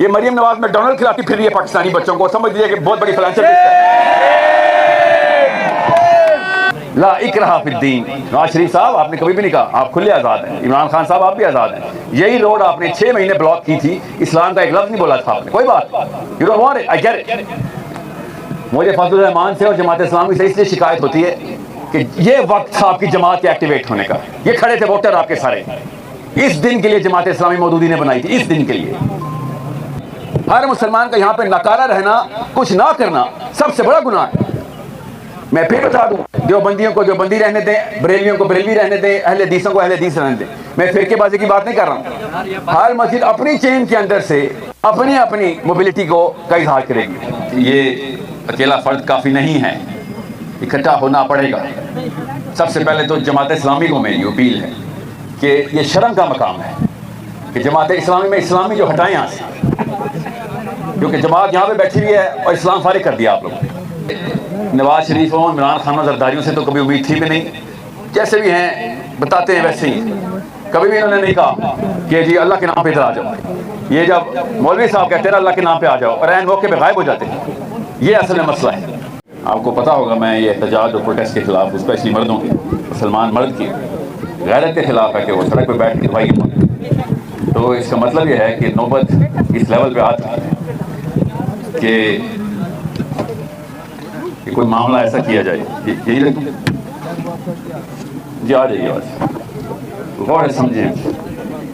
ये मरियम नवाज मैकडोनल्ड खिलाती फिर रही है पाकिस्तानी बच्चों को, समझ लीजिए कि बहुत बड़ी फाइनेंशियल रिस्क है। ला इकराहा फिद्दीन। नवाज शरीफ साहब आपने कभी भी नहीं कहा, आप खुले आज़ाद हैं। इमरान खान साहब आप भी आज़ाद हैं। यही रोड आपने 6 महीने ब्लॉक की थी, इस्लाम का एक लफ्ज़ नहीं बोला था आपने। कोई बात, you don't want it, I get it. मुझे फजलुर रहमान से और जमात इस्लामी से इसलिए शिकायत होती है कि ये वक्त था आपकी जमात के एक्टिवेट होने का। ये खड़े थे वोटर आपके सारे, इस दिन के लिए जमात इस्लामी मौदूदी ने बनाई थी, इस दिन के लिए। हर मुसलमान का यहाँ पे नकारा रहना, कुछ ना करना सबसे बड़ा गुनाह है। मैं फिर बता दूं, देवबंदियों को देवबंदी रहने दें, बरेलियों को बरेलवी रहने दें, अहले हदीसों को अहले हदीस रहने दें। मैं फिरकेबाजी की बात नहीं कर रहा हूँ। हर मस्जिद अपनी चेन के अंदर से अपनी अपनी मोबिलिटी को का इजहार करेगी। ये अकेला फर्द काफ़ी नहीं है, इकट्ठा होना पड़ेगा। सबसे पहले तो जमात इस्लामी को मेरी अपील है कि ये शर्म का मकाम है कि जमात इस्लामी में इस्लामी जो हटाएं यहाँ से, क्योंकि जमात यहाँ पे बैठी हुई है और इस्लाम फारिग कर दिया आप लोगों ने। नवाज शरीफ और इमरान खान और जरदारियों से तो कभी उम्मीद थी भी नहीं, जैसे भी हैं बताते हैं वैसे ही। कभी भी इन्होंने नहीं कहा कि जी अल्लाह के नाम पे इधर आ जाओ। ये जब मौलवी साहब कहते हैं अल्लाह के नाम पे आ जाओ और ऐन मौके पे गायब हो जाते हैं, ये असल में मसला है। आपको पता होगा मैं ये एहतजाज और प्रोटेस्ट के खिलाफ, स्पेशली मर्दों के, मुसलमान मर्द की गैरत के खिलाफ है कि वो सड़क पर बैठ के दवाई मांगे। तो इसका मतलब ये है कि नौबत इस लेवल पे आ चुकी है कि कोई मामला ऐसा किया जाए। यही जी आ जाइए, बस गौर से समझिए।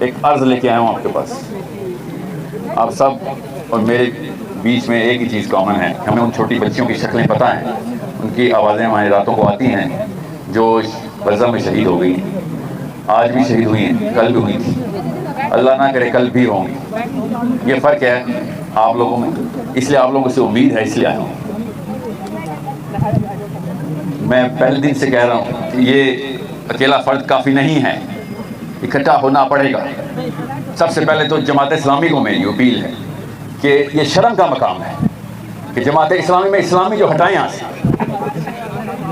एक अर्ज लेके आया हूँ आपके पास। आप सब और मेरे बीच में एक ही चीज़ कॉमन है, हमें उन छोटी बच्चियों की शक्लें पता हैं, उनकी आवाज़ें हमारी रातों को आती हैं जो गज़ा में शहीद हो गई, आज भी शहीद हुई हैं, कल भी हुई थी, अल्लाह ना करे कल भी होंगी। ये फ़र्क है आप लोगों में, इसलिए आप लोगों से उम्मीद है, इसलिए आया हूँ। मैं पहले दिन से कह रहा हूँ कि ये अकेला फ़र्द काफ़ी नहीं है, इकट्ठा होना पड़ेगा। सबसे पहले तो जमात इस्लामी को मेरी अपील है कि ये शर्म का मकाम है कि जमात इस्लामी में इस्लामी जो हटाएं यहाँ से,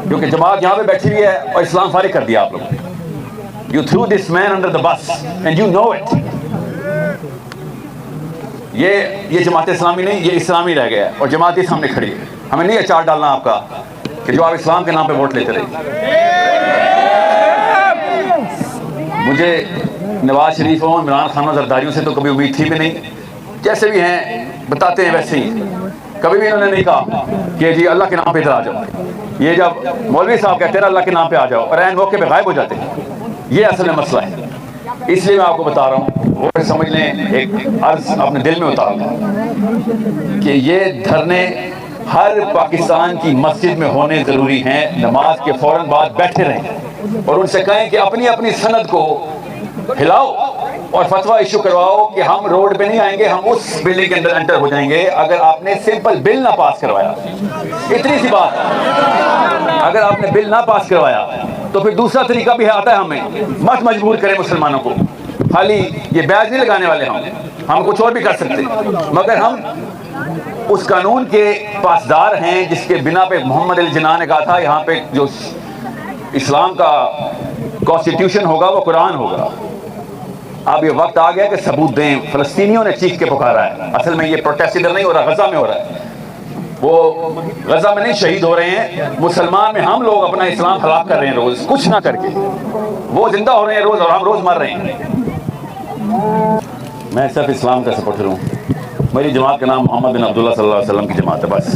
क्योंकि जमात यहाँ पे बैठी हुई है और इस्लाम फारिग कर दिया आप लोगों ने। You threw this man under the bus and you know it. ये जमात इस्लामी नहीं, ये इस्लामी रह गया और जमात ही सामने खड़ी है। हमें नहीं अचार डालना आपका कि जो आप इस्लाम के नाम पे वोट लेते रहिए। मुझे नवाज शरीफ और इमरान खान और जरदारियों से तो कभी उम्मीद थी भी नहीं, जैसे भी हैं बताते हैं वैसे ही। कभी भी इन्होंने नहीं कहा कि जी अल्लाह के नाम पे इधर आ जाओ। ये जब मौलवी साहब कहते हैं अल्लाह के नाम पे आ जाओ और ऐन मौके पे गायब हो जाते हैं, ये असल में मसला है। इसलिए मैं आपको बता रहा हूँ, वो समझ लें, एक अर्ज अपने दिल में उतार लें कि ये धरने हर पाकिस्तान की मस्जिद में होने ज़रूरी हैं। नमाज के फ़ौरन बाद बैठे रहें और उनसे कहें कि अपनी अपनी सनद को हिलाओ और फतवा इशू करवाओ कि हम रोड पे नहीं आएंगे, हम उस बिल्डिंग के अंदर एंटर हो जाएंगे अगर आपने सिंपल बिल ना पास करवाया। इतनी सी बात, अगर आपने बिल ना पास करवाया तो फिर दूसरा तरीका भी आता है, हमें मत मजबूर करें मुसलमानों को। खाली ये ब्याज नहीं लगाने वाले हम कुछ और भी कर सकते, मगर हम उस कानून के पासदार हैं जिसके बिना पे मोहम्मद अली जिन्ना ने कहा था यहाँ पे जो इस्लाम का कॉन्स्टिट्यूशन होगा वो कुरान होगा। अब ये वक्त आ गया कि सबूत दें। फ़लस्तीनियों ने चीख के पुकारा है, असल में ये प्रोटेस्ट इधर नहीं हो रहा, गज़ा में हो रहा है। वो गज़ा में नहीं शहीद हो रहे हैं, मुसलमान में हम लोग अपना इस्लाम हलाक कर रहे हैं रोज़ कुछ ना करके। वो जिंदा हो रहे हैं रोज़ और हम रोज़ मर रहे हैं। मैं सिर्फ इस्लाम का सपोर्टर हूँ। मेरी जमात का नाम मोहम्मद बिन अब्दुल्ला सल्लल्लाहु अलैहि वसल्लम की जमात है। बस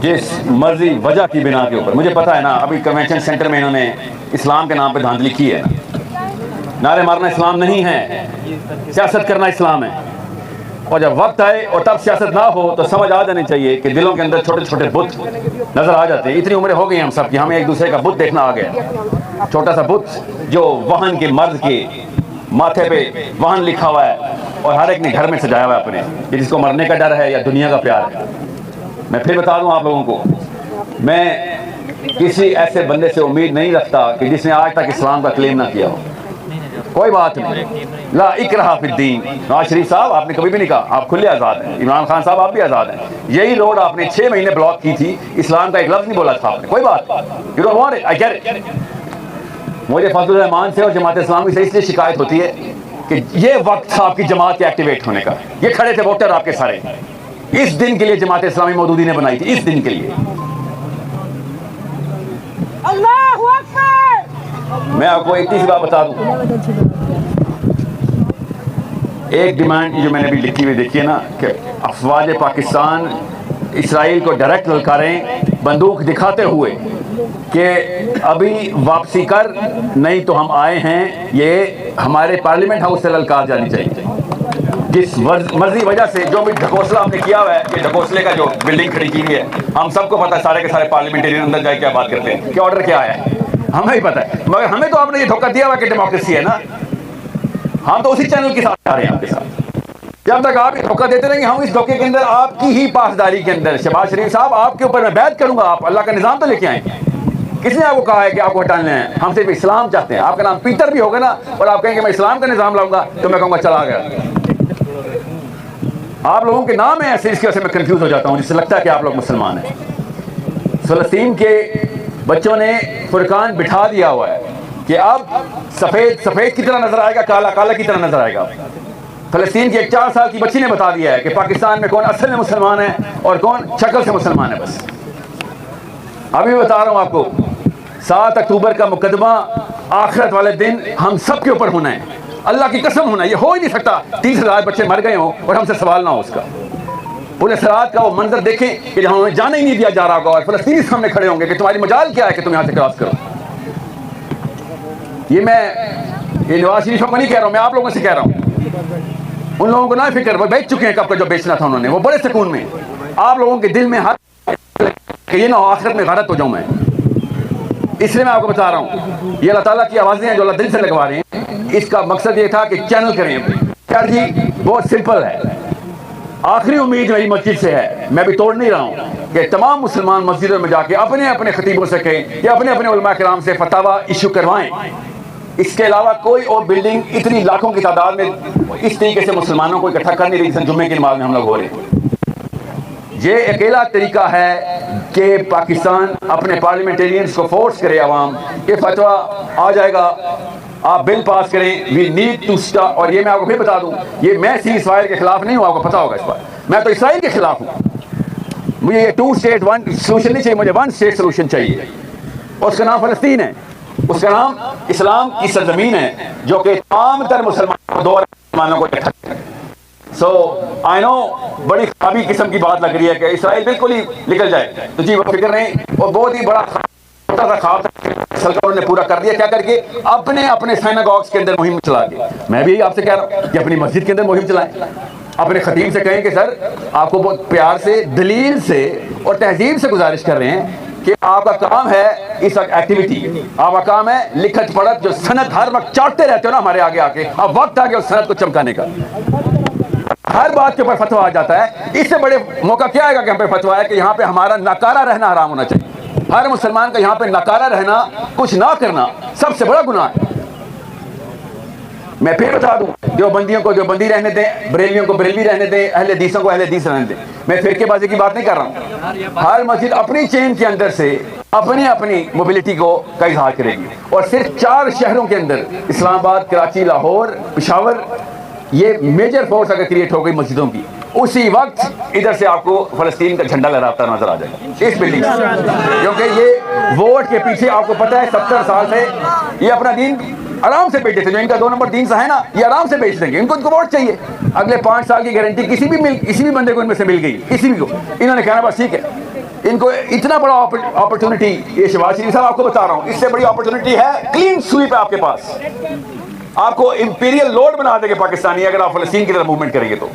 जिस मर्जी वजह की बिना के ऊपर, मुझे पता है ना, अभी कन्वेंशन सेंटर में इन्होंने इस्लाम के नाम पे धांधली की है। नारे मारना इस्लाम नहीं है, सियासत करना इस्लाम है। और जब वक्त आए और तब सियासत ना हो तो समझ आ जानी चाहिए कि दिलों के अंदर छोटे छोटे बुत नजर आ जाते हैं। इतनी उम्रें हो गई हम सब की, हमें एक दूसरे का बुत देखना आ गया। छोटा सा बुत जो वाहन के मर्द के माथे पे वाहन लिखा हुआ है और हर एक ने घर में सजाया हुआ है अपने, जिसको मरने का डर है या दुनिया का प्यार है। मैं फिर बता दूं आप लोगों को, मैं किसी ऐसे बंदे से उम्मीद नहीं रखता कि जिसने आज तक इस्लाम का क्लेम ना किया हो। कोई बात नहीं, ला इकराहा फिद्दीन। नवाज शरीफ साहब आपने कभी भी नहीं कहा, आप खुले आज़ाद हैं। इमरान खान साहब आप भी आज़ाद हैं। यही रोड आपने 6 महीने ब्लॉक की थी, इस्लाम का एक लफ्ज़ नहीं बोला था आपने। कोई बात, you don't want it, I get it. मुझे फजलुर रहमान से और जमात इस्लामी से इसलिए शिकायत होती है کہ یہ وقت تھا آپ کی جماعت کے ایکٹیویٹ ہونے کا. یہ کھڑے تھے ووٹر آپ کے سارے, اس دن کے لیے جماعت اسلامی مودودی نے بنائی تھی, اس دن کے لیے. اللہ اکبر. میں آپ کو ایک چیز بات بتا دوں, ایک ڈیمانڈ جو میں نے بھی لکھی ہوئی دیکھی ہے نا, کہ افواج پاکستان اسرائیل کو ڈائریکٹ للکاریں بندوق دکھاتے ہوئے کہ ابھی واپسی کر, نہیں تو ہم آئے ہیں. یہ ہمارے پارلیمنٹ ہاؤس سے للکار جانی چاہیے. جس مرضی وجہ سے جو بھی ڈھکوسلا آپ نے کیا ہوا ہے, کہ ڈھکوسلے کا جو بلڈنگ کھڑی کی ہوئی ہے, ہم سب کو پتہ ہے, سارے کے سارے پارلیمنٹرین اندر جائے کیا بات کرتے ہیں, کیا آرڈر کیا ہے, ہمیں ہی پتہ ہے. مگر ہمیں تو آپ نے یہ دھوکہ دیا ہوا کہ ڈیموکریسی ہے نا, ہم تو اسی چینل کے ساتھ آ رہے ہیں آپ کے ساتھ. جب تک آپ دھوکہ دیتے رہیں گے, ہم اس دھوکے کے اندر آپ کی ہی پاسداری کے اندر. شہباز شریف صاحب, آپ کے اوپر میں بیعت کروں گا, آپ اللہ کا نظام تو لے کے آئیں. کس نے آپ کو کہا ہے کہ آپ کو ہٹانے ہیں؟ ہم صرف اسلام چاہتے ہیں. آپ کا نام پیٹر بھی ہوگا نا, اور آپ کہیں گے میں اسلام کا نظام لاؤں گا, تو میں کہوں گا چلا گیا. آپ لوگوں کے نام ہیں ایسے, اس کی وجہ سے میں کنفیوز ہو جاتا ہوں, جس سے لگتا ہے کہ آپ لوگ مسلمان ہیں. فلسطین کے بچوں نے فرقان بٹھا دیا ہوا ہے کہ اب سفید سفید کی طرح نظر آئے گا, کالا کالا کی طرح نظر آئے گا. فلسطین کی ایک 4 سال کی بچی نے بتا دیا ہے کہ پاکستان میں کون اصل میں مسلمان ہے اور کون شکل سے مسلمان ہے. بس ابھی بتا رہا ہوں آپ کو, 7 اکتوبر کا مقدمہ آخرت والے دن ہم سب کے اوپر ہونا ہے. اللہ کی قسم ہونا ہے, یہ ہو ہی نہیں سکتا 30,000 بچے مر گئے ہوں اور ہم سے سوال نہ ہو اس کا. پورے صراط کا وہ منظر دیکھیں کہ جہاں ہمیں جانے ہی نہیں دیا جا رہا ہوگا, اور فلسطینی سامنے کھڑے ہوں گے کہ تمہاری مجال کیا ہے کہ تم یہاں سے کراس کرو. یہ نواز شریف کو نہیں کہہ رہا ہوں, میں آپ لوگوں سے کہہ رہا ہوں. ان لوگوں کو نہ فکر, وہ بیچ چکے ہیں کب کا جو بیچنا تھا انہوں نے, وہ بڑے سکون میں. آپ لوگوں کے دل میں کہ یہ نہ ہو آخرت میں غارت ہو جاؤں میں, اس لیے میں آپ کو بتا رہا ہوں. یہ اللہ تعالیٰ کی آوازیں ہیں جو اللہ دل سے لگوا رہے ہیں. اس کا مقصد یہ تھا کہ چینل کریں. یار جی بہت سمپل ہے, آخری امید میری مسجد سے ہے, میں بھی توڑ نہیں رہا ہوں, کہ تمام مسلمان مسجدوں میں جا کے اپنے اپنے خطیبوں سے کہیں یا اپنے اپنے علماء کرام سے فتاویٰ ایشو کروائیں. اس کے علاوہ کوئی اور بلڈنگ اتنی لاکھوں کی تعداد میں اس طریقے سے مسلمانوں کو اکٹھا کر نہیں رہی, جمعے کی نماز میں ہم لوگ ہو رہے ہیں. یہ اکیلا طریقہ ہے کہ پاکستان اپنے پارلیمنٹیرینز کو فورس کرے. عوام یہ فتویٰ آ جائے گا, آپ بل پاس کریں, وی نیڈ ٹو اسٹاپ. اور یہ میں آپ کو پھر بتا دوں, یہ میں سیز فائر کے خلاف نہیں ہوں, آپ کو پتا ہوگا اس پر. میں تو اسرائیل کے خلاف ہوں. مجھے یہ 2 اسٹیٹ 1 سولوشن نہیں چاہیے, مجھے 1 اسٹیٹ سولوشن چاہیے. اور اس کا نام فلسطین ہے, اس کا نام اسلام کی سرزمین ہے, جو کہ تمام تر مسلمانوں کو اکٹھا کرے. سو آئی نو بڑی خرابی قسم کی بات لگ رہی ہے کہ اسرائیل بالکل ہی نکل جائے, تو جی وہ فکر نہیں. اور بہت ہی بڑا خواب انہوں نے پورا کر دیا. کیا کر کے اپنے اپنے سیناگوگز کے اندر مہم چلا کے. میں بھی آپ سے کہہ رہا ہوں کہ اپنی مسجد کے اندر مہم چلائیں. اپنے خطیب سے کہیں کہ سر آپ کو بہت پیار سے, دلیل سے اور تہذیب سے گزارش کر رہے ہیں کہ آپ کا کام ہے اس وقت ایکٹیویٹی, آپ کا کام ہے لکھت پڑھت, جو سند ہر وقت چاٹتے رہتے ہو نا ہمارے آگے آ کے, اب وقت آ گیا اس سند کو چمکانے کا. ہر بات کے اوپر فتویٰ آ جاتا ہے. اس سے بڑے موقع کیا آئے گا کہ ہم پہ فتویٰ ہے کہ یہاں پہ ہمارا ناکارہ رہنا حرام ہونا چاہیے. ہر مسلمان کا یہاں پہ ناکارہ رہنا, کچھ نہ کرنا سب سے بڑا گناہ ہے. میں پھر بتا دوں, دیوبندیوں کو دیوبندی رہنے دیں, بریلویوں کو بریلوی رہنے دیں, اہل حدیثوں کو اہل حدیث رہنے دیں. میں فرقے بازی کی بات نہیں کر رہا ہوں. ہر مسجد اپنی چین کے اندر سے اپنی موبلٹی کا اظہار کرے گی. اور صرف 4 شہروں کے اندر, اسلام آباد, کراچی, لاہور, پشاور, یہ میجر فورس اگر کریٹ ہو گئی مسجدوں کی, اسی وقت ادھر سے آپ کو فلسطین کا جھنڈا لہراتا نظر آ جائے گا اس بلڈنگ سے. کیونکہ یہ ووٹ کے پیچھے آپ کو پتہ ہے 70 سال سے یہ اپنا دین آرام سے بیچتے تھے. جو ان کا 2 نمبر دین سا ہے نا, یہ آرام سے بیچ دیں گے. ان کو ووٹ چاہیے. اگلے 5 سال کی گارنٹی کسی بھی بندے کو ان میں سے مل گئی, کسی بھی کو. انہوں نے کہنا بس ٹھیک ہے. ان کو اتنا بڑا اپرچونٹی, یہ شہباز شریف صاحب آپ کو بتا رہا ہوں, اس سے بڑی اپرچونٹی ہے کلین سویپ آپ کے پاس. آپ کو امپیریل لورڈ بنا دیں گے پاکستانی اگر آپ فلسطین کی طرف موومنٹ کریں گے تو.